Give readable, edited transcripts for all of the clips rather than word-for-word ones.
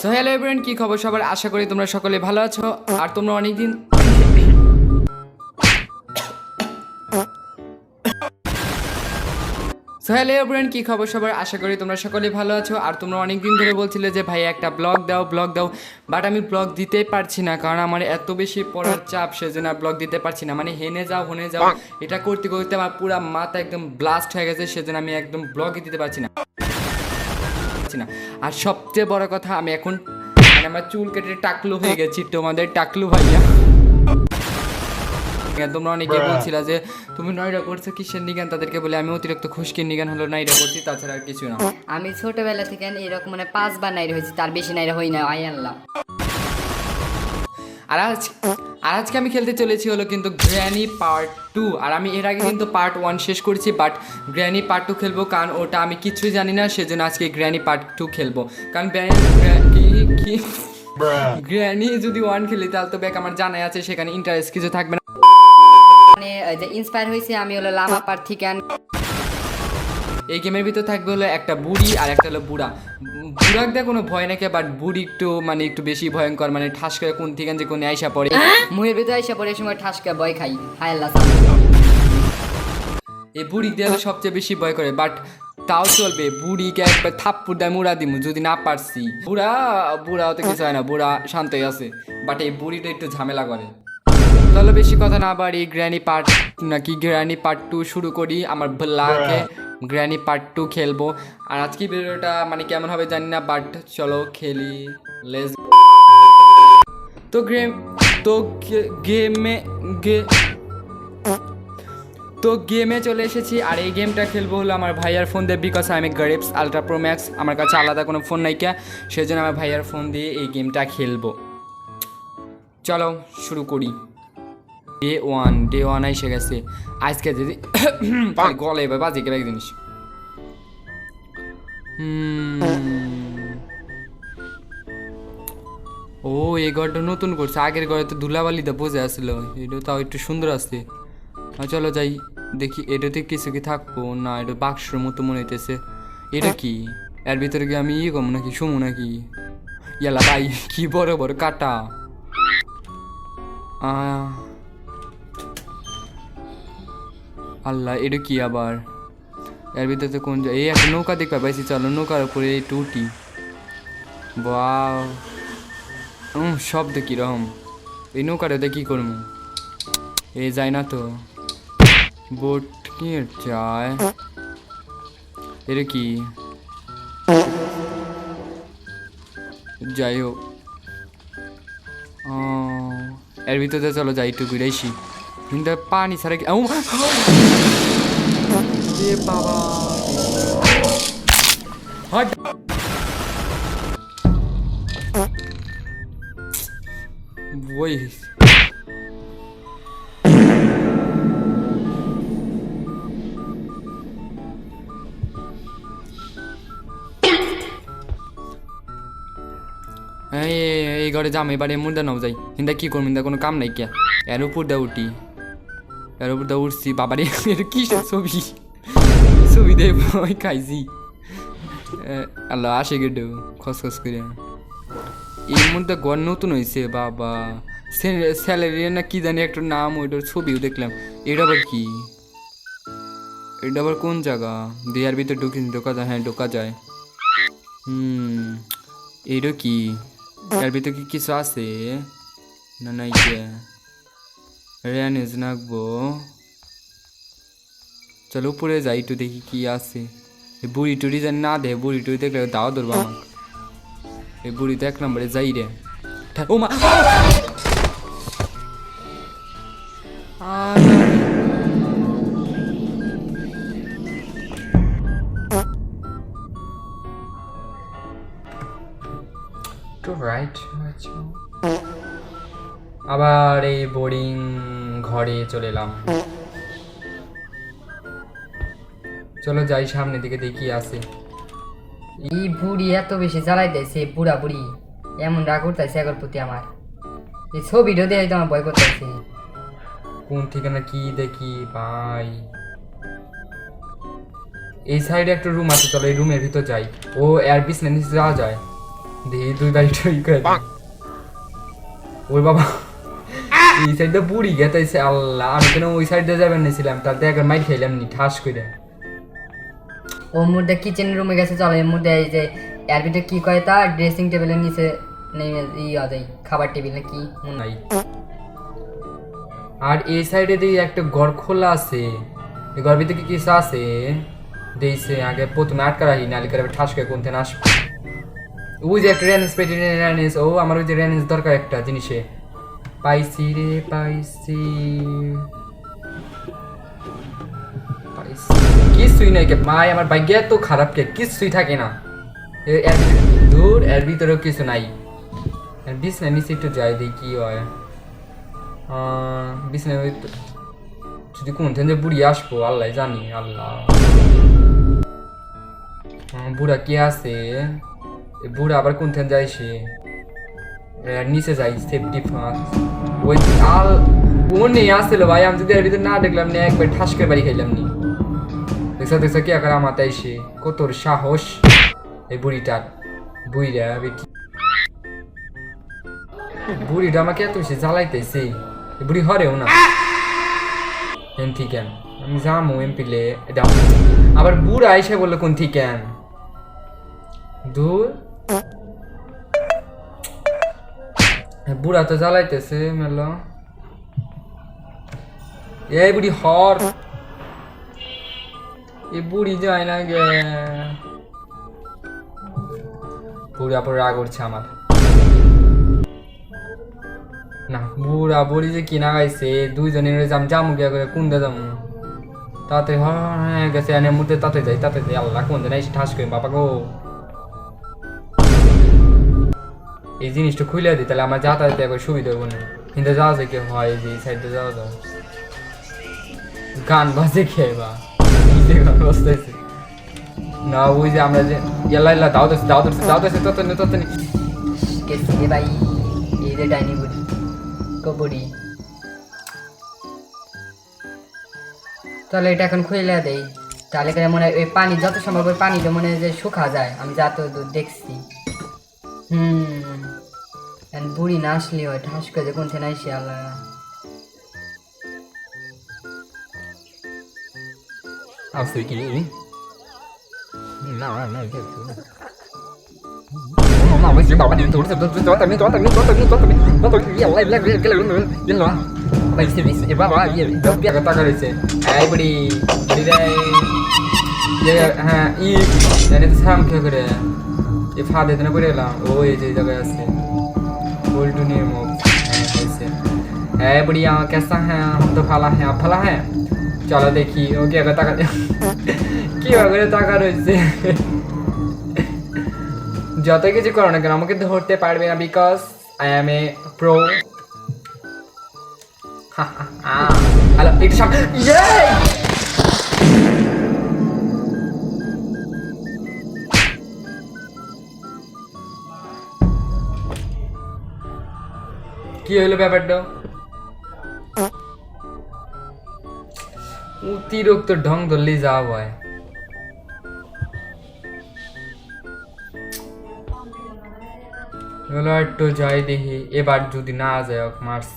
So hello everyone, কি খবর সবার? আশা করি তোমরা সকলে ভালো আছো। আর তোমরা অনেকদিন সো হ্যালো এভরিওয়ান, কি খবর সবার? আশা করি তোমরা সকলে ভালো আছো। আর তোমরা অনেকদিন ধরে বলছিলে যে ভাই একটা ব্লগ দাও, বাট আমি ব্লগ দিতেই পারছি না, কারণ আমার এত বেশি পড়ার চাপ, সেজন্য আর ব্লগ দিতে পারছি না। মানে হেনে যাও এটা করতে করতে আমার পুরো মাথা একদম ব্লাস্ট হয়ে গেছে, সেজন্য আমি একদম ব্লগই দিতে পারছি না। আর সবচেয়ে বড় কথা, আমি এখন মানে আমার চুল কেটে টাকলু হয়ে গেছি, তোমাদের টাকলু ভাইয়া। তোমরা অনেকে বলছিলা যে তুমি নয়রা করছো কিসের নিগান, তাদেরকে বলে আমি অতিরিক্ত খুশকির নিগান হলো নাইরা করছি, তাছাড়া আর কিছু না। আমি ছোটবেলা থেকে এরকম মানে 5 বার নাইরা হয়েছি, তার বেশি নাইরা হই না। আই আল্লাহ। আর আজকে আমি খেলতে চলেছি হলো কিন্তু গ্র্যানি পার্ট 2। আর আমি এর আগে কিন্তু পার্ট 1 শেষ করেছি, বাট গ্র্যানি পার্ট 2 খেলবো, কারণ ওটা আমি কিছুই জানি না, সেজন্য আজকে গ্র্যানি পার্ট 2 খেলবো। কারণ গ্র্যানি যদি 1 খেলি তাহলে তো ব্যাক আমার জানাই আছে, সেখানে ইন্টারেস্ট কিছু থাকবে না। মানে যে ইন্সপায়ার হয়েছে আমি হলো লাভা পার্ট থেকে। এই গেমের ভিতর থাকবে হলো একটা বুড়ি আর একটা হলো বুড়া। বুড়াক দিয়ে কোনো ভয় নাকি, বাট বুড়ি একটু বেশি ভয়ঙ্কর, মানে ঠাস করে কোন থেকে যে কোনে আইসা পড়ে, মুহের ভিতরে আইসা পড়ে, সময় ঠাসকা ভয় খাই। হায় আল্লাহ। এই বুড়ি দিয়ে সবচেয়ে বেশি ভয় করে, বাট তাও চলবে। বুড়িকে একবার থাপ্পুর দেয় মুড়া দিমু যদি না পারছি। বুড়া তো কিছু হয় না, বুড়া শান্তই আছে, বাট এই বুড়িটা একটু ঝামেলা করে। তাহলে বেশি কথা না বাড়ি, গ্র্যানি পার্ট 2 শুরু করি। আমার ব্লগে গ্র্যানি পার্ট 2 খেলবো। আর আজকে ভিডিওটা মানে কেমন হবে জানি না, বাট চলো খেলি। লেটস তো গেমে চলে এসেছি। আর এই গেমটা খেলবো হলো আমার ভাইয়ার ফোন দিয়ে, বিকজ আমি গ্রিপস আলট্রা প্রো ম্যাক্স, আমার কাছে আলাদা কোনো ফোন নাই কে, সেই জন্য আমার ভাইয়ার ফোন দিয়ে এই গেমটা খেলবো। চলো শুরু করি। ডে ওয়ান এসে গেছে। আজকে যদি গলে এবার বাজে গেলে এক জিনিস। ও এই ঘরটা নতুন করছে, আগের ঘরে তো ধুলাবালিতে বসে আসছিল, এটা তাও একটু সুন্দর আছে। চলো যাই দেখি, এটাতে কিছু কি থাকবো না, এটা বাক্সর মতো মনে হইতেছে। এটা কি এর ভিতরে কি আমি কম নাকি শুমু নাকি? ইয়ালা ভাই, কি বড় বড় কাটা। আল্লাহ, এটা কি আবার? এর ভিতরে কোন এই একটা নৌকা দেখতে পাইছি, চলো নৌকার উপরে একটু উঠি। বাও, শব্দ কিরকম। এই নৌকাটাতে কি করবো? এই যায় না তো, বোট নিয়ে যায়। এটা কি? যাই হোক, এর ভিতরে চলো যাই একটু ঘুরেছি, কিন্তু পানি ছাড়া কি বাবা। বই এই ঘরে যাম, এবারে মুর্দা নাও যাই। হিন্দা কি করবো, হিন্দা কোনো কাম নাই কে। এর উপর দা উঠি, এর উপর দা উঠছি। বাবারে কি ছবি দে ভয় খাইছি। আল্লাহ আসে গেট খসখস করে। এই মুর্দা ঘর নতুন হয়েছে বাবা, স্যালারি না কি জানি একটা নাম, ওইটার ছবিও দেখলাম। এটা আবার কি? এটা আবার কোন জায়গা? দেয়ার ভিতরে ঢোকা যায়? হ্যাঁ ঢোকা যায়। এইটা কি? এর ভিতরে কি কিছু আছে না? নাই কে রেয়ানিজ নাকবো। চলো উপরে যাই একটু দেখি কি আছে। এই বুড়ি টুড়ি যেন না দে, বুড়ি টুড়ি দেখলে দাও ধরবো আমাকে। এই বুড়ি তো 1 নম্বরে যাই রে। ও মা, আবার এই বোরিং ঘরে চলে এলাম। চলো যাই সামনের দিকে দেখি আছে। এই বুড়ি এত বেশি জ্বালাই দিয়েছে, বুড়া বুড়ি এমন রাগ করতেছে এগোর প্রতি আমার। এই ছবিটা দিয়ে আমার ভয় করতেছে। কোন ঠিকানা কি দেখি ভাই? এই সাইডে একটা রুম আছে, চলো এই রুমের ভিতর যাই। ও এয়ার পিছনে নিচে যাওয়া যায়। দেখি 2 বাড়ি ঠিক করে দে। ওই বাবা এই সাইডে বুড়ি গেতাইছে আল্লাহ, আমি কেন ওই সাইডে যাবেন নিছিলাম, তার দিয়ে একবার মাইর খাইলাম নি ঠাস করে। ওর মধ্যে কিচেন রুমে গেছে, চলো এর মধ্যে এই যে এর ভিতরে কি কয় তা ড্রেসিং টেবিলের নিচে নেমে খাবার টেবিল না কি নাই। আর এই সাইডে দিয়ে একটা ঘর খোলা আছে, এই ঘর ভিতরে কি কিছু আছে দিয়েছে, আগে প্রথমে আটকা রাখি নালি করে ঠাস করে কোন থেকে আসবে। ওই যে একটা রেনেস পেটি রেনেস, ও আমার ওই যে রেনেস দরকার একটা জিনিসে, পাইছি রে পাইছি কিছুই নাই কে মাই, আমার ভাগ্য এত খারাপ কে কিছুই থাকে না দূর, এর ভিতরেও কিছু নাই। বিছনা নিচে একটু যাই দেখি কি হয়। বিছনা যদি কোন থেকে বুড়ি আসবো আল্লাহ জানি, আল্লাহ বুড়া কি আছে, বুড়া আবার কোন থেকে যাই সে নিচে যাই সেফটি ফার্স্ট ওই আল ও নেই আসছিল ভাই, আমি যদি এর ভিতরে না দেখলাম না একবার ঠাস করে বাড়ি খাইলাম নি। দেখছো দেখছো কি আকার আমার তাই সে কত সাহস এই বুড়িটার, বুড়িরা বেটি বুড়িটা আমাকে এত বেশি জ্বালাইতেছে, বুড়ি হরেও না এন ঠিক আমি যাবো এমপিলে এটা আবার বুড়া এসে বললো কোন ঠিক দূর বুড়া তো জ্বালাইতেছে মেলো। এই বুড়ি হর, এই বুড়ি যায় না গে, বুড়া পর রাগ উঠছে আমার না। বুড়া বুড়ি যে কিনা গাইছে দুইজনের জামু গিয়া করে কোন দে যাবো তাতে হ্যাঁ গেছে এনে মুহূর্তে তাতে যাই আল্লাহ কোন দিন এসে ঠাস করে বাবা গো এই জিনিসটা খুলে দিই তাহলে আমার যাতায়াতে একবার সুবিধা হবো না। কিন্তু যাওয়া যায় কি হয় যে সাইডে যাওয়া যায় গান বাজে খেয়ে বা গান বসতেছে না, ওই যে আমরা যে এল্লা দাওতেছে তত কেসি ভাই এই যে ডাইনি বুড়ি কবুড়ি, তাহলে এটা এখন খুলে দেই, তাহলে করে মনে হয় ওই পানি যত সম্ভব ওই পানিটা মনে হয় যে শুকা যায়, আমি যত দূর দেখছি। বুড়ি না আসলে হয় ঠাস করে কোন থেকে আইসি আল্লাহ। ফাঁদে পড়ে এলাম ওই যে জায়গায় আছে उल्टू नहीं मोब ऐसे है बढ़िया कैसा है, हम तो फाला है आप फाला है, चलो देखिए वो क्या करता কি করে টাকা রয়েছে যত কিছু করো না কেন আমাকে ধরতে পারবে না, because I M A pro. Hello একটু সামনে কি হইলো ব্যাপারটা, অতিরিক্ত ঢং ধরলেই যাওয়া হয়। একটু যাই দেখি এবার যদি না যায় মার্স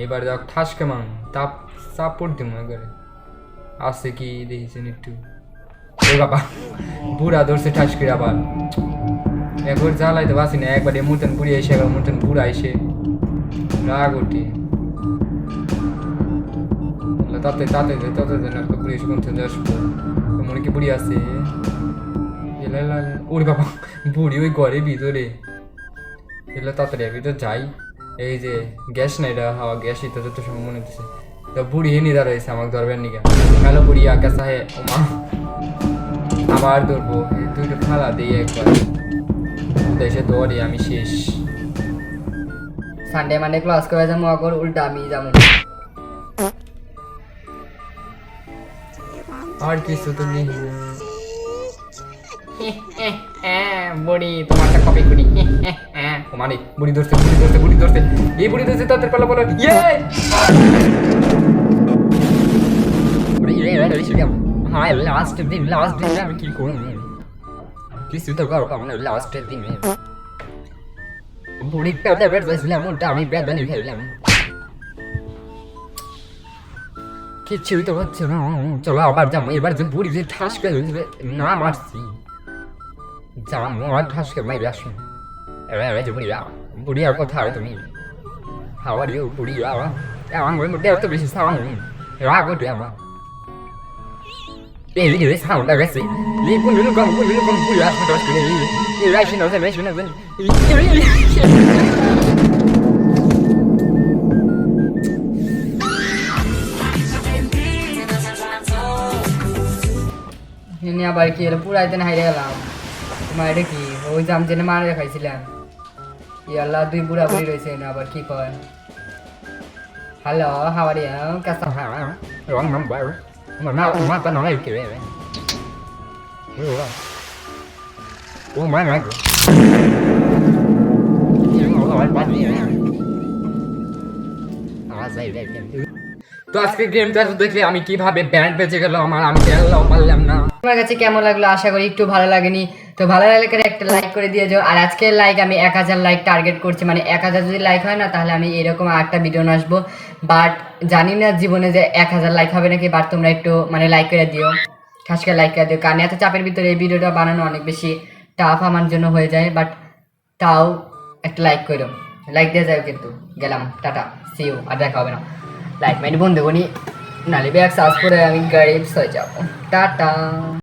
এবার যাক ঠাসকে মান তাপ সাপোর্ট দিব এবারে আছে কি দেখেছেন একটু। ও বাবা বুড়া ধরছে ঠাস করে আবার একবার জ্বালাইতে পারছি না, একবার মুটন বুড়ি এসে একবার মুটন বুড়া এসে রাগ ওঠে তাতে তাতে তাতে বুড়ি এসে কোন থেকে আসবো মনে কি বুড়ি আছে ওরে বাবা বুড়ি ওই ঘরের ভিতরে এগুলো তাড়াতাড়ি ভিতরে যাই। এই যে গ্যাস নাই এটা হাওয়া গ্যাস এটা যত সময় মনে হচ্ছে তো বুড়ি এনে দাঁড়াইছে আমাকে ধরবেন নিকা। হ্যালো বুড়ি আকাশ হে ও মা আবার ধরবো তুই একটু খালা দিই একবার দেশে দৌড়ি আমি শেষ। সানডে মানে ক্লাস করে যাবো আগর উল্টা আমি যাবো আর কিছু তো নেই বুড়ি তোমারটা কপি করি মানে বুড়ি ধরছে এই বুড়ি ধরছে তাদের পালা বলো লাস্ট দিন আমি কি করবো কিছু তো করো আমার লাস্টের দিনে বুড়ি পেটে পেট বসলাম ওটা আমি ব্যাট বানিয়ে খেললাম কিছুই তো হচ্ছে না চলো আবার যাবো এবার যে বুড়ি যে ঠাস করে না মারছি যাম আমার ঠাস করে মাইরে আসুন এবার যে বুড়ি আর কথা আর তুমি হাওয়া দিয়ে বুড়ি আমার মধ্যে তো বেশি সাওয়া রাগ করতে আমার এই যে সাউন্ড গেছে এই কোন কোন বুড়ি আসবে দশ করে এই রাইশ না যে মেশ না এনে আবার কি হলো পুরাইতে না হাইরে গেলাম তোমার এটা কি ওই জাম জেনে মারে খাইছিলাম ইয়াল্লা দুই বুড়া বুড়ি রয়েছে না আবার কি কয় hello how are you custom wrong number মা তো নয় কি রে ও মা মা তো আজকে গেমটা দেখলে আমি কিভাবে ব্যান্ড বেঁচে গেল আমার আমি খেললাম পারলাম না তোমার কাছে কেমন লাগলো আশা করি একটু ভালো লাগেনি তো ভালো লাগলে একটা লাইক করে দিয়ে যাও আর আজকের লাইক আমি 1000 লাইক টার্গেট করছি মানে 1000 যদি লাইক হয় না তাহলে আমি এরকম আরেকটা ভিডিও নিয়ে আসবো বাট জানি না জীবনে যে 1000 লাইক হবে নাকি বাট তোমরা একটু মানে লাইক করে দিও খাস করে লাইক করে দিও কারণ এত চাপের ভিতরে এই ভিডিওটা বানানো অনেক বেশি টাফ আমার জন্য হয়ে যায় বাট তাও একটা লাইক করো লাইক দিয়ে যাও কিন্তু গেলাম টাটা সি ইউ আর দেখা হবে না লাইক মাইন্ড বন্ধ করি নালে ব্যাগ সার্চ করে আমি গাড়ি হয়ে যাবো টাটা